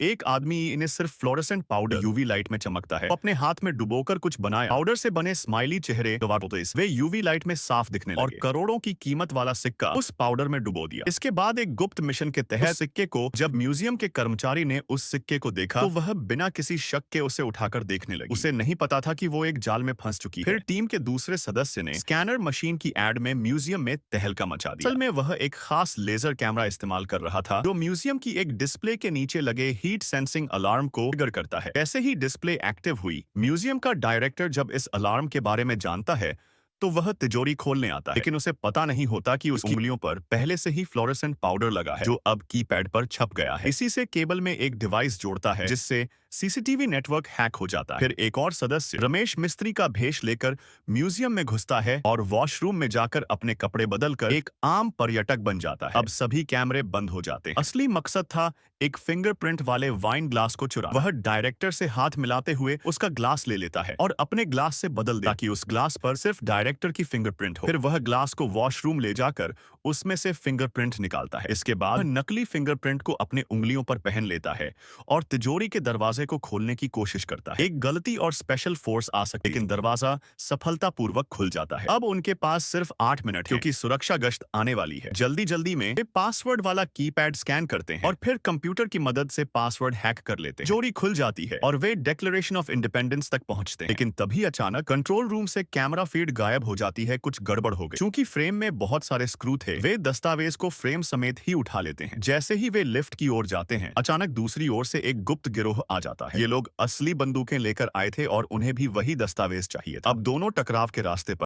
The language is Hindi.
एक आदमी इन्हें सिर्फ फ्लोरेसेंट पाउडर यूवी लाइट में चमकता है, अपने हाथ में डुबोकर कुछ बनाया। पाउडर से बने स्माइली चेहरे वे यूवी लाइट में साफ दिखने लगे और करोड़ों की कीमत वाला सिक्का उस पाउडर में डुबो दिया। इसके बाद एक गुप्त मिशन के तहत सिक्के को जब म्यूजियम के कर्मचारी ने उस सिक्के को देखा तो वह बिना किसी शक के उसे उठाकर देखने लगी। उसे नहीं पता था कि वो एक जाल में फंस चुकी है। फिर टीम के दूसरे सदस्य ने स्कैनर मशीन की एड में म्यूजियम में तहलका मचा दिया। असल में वह एक खास लेजर कैमरा इस्तेमाल कर रहा था जो म्यूजियम की एक डिस्प्ले के नीचे लगे हीट सेंसिंग अलार्म को ट्रिगर करता है। जैसे ही डिस्प्ले एक्टिव हुई, म्यूजियम का डायरेक्टर जब इस अलार्म के बारे में जानता है तो वह तिजोरी खोलने आता है, लेकिन उसे पता नहीं होता कि उसकी उंगलियों पर पहले से ही फ्लोरेसेंट पाउडर लगा है जो अब कीपैड पर छप गया है। इसी से केबल में एक डिवाइस जोड़ता है जिससे सीसीटीवी नेटवर्क हैक हो जाता है। फिर एक और सदस्य रमेश मिस्त्री का भेष लेकर म्यूजियम में घुसता है और वॉशरूम में जाकर अपने कपड़े बदलकर एक आम पर्यटक बन जाता है। अब सभी कैमरे बंद हो जाते हैं। असली मकसद था एक फिंगरप्रिंट वाले वाइन ग्लास को चुराना। वह डायरेक्टर से हाथ मिलाते हुए उसका ग्लास ले लेता है और अपने ग्लास से बदल देता ताकि उस ग्लास पर सिर्फ डायरेक्टर की फिंगरप्रिंट हो। फिर वह ग्लास को वॉशरूम ले जाकर उसमें से फिंगरप्रिंट निकालता है। इसके बाद नकली फिंगरप्रिंट को अपने उंगलियों पर पहन लेता है और तिजोरी के दरवाजे को खोलने की कोशिश करता है। एक गलती और स्पेशल फोर्स आ सकती है, लेकिन दरवाजा सफलतापूर्वक खुल जाता है। अब उनके पास सिर्फ 8 मिनट क्योंकि सुरक्षा गश्त आने वाली है। जल्दी जल्दी में वे पासवर्ड वाला कीपैड स्कैन करते हैं और फिर कंप्यूटर की मदद से पासवर्ड हैक कर लेते हैं। तिजोरी खुल जाती है और वे डिक्लेरेशन ऑफ इंडिपेंडेंस तक पहुंचते हैं। लेकिन तभी अचानक कंट्रोल रूम से कैमरा फीड गायब हो जाती है। कुछ गड़बड़ हो गई। चूंकि फ्रेम में बहुत सारे स्क्रू थे, वे दस्तावेज को फ्रेम समेत ही उठा लेते हैं। जैसे ही वे लिफ्ट की ओर जाते हैं, अचानक दूसरी ओर से एक गुप्त गिरोह आ जाता है। ये लोग असली बंदूकें लेकर आए थे और उन्हें भी वही दस्तावेज चाहिए था। अब दोनों टकराव के रास्ते पर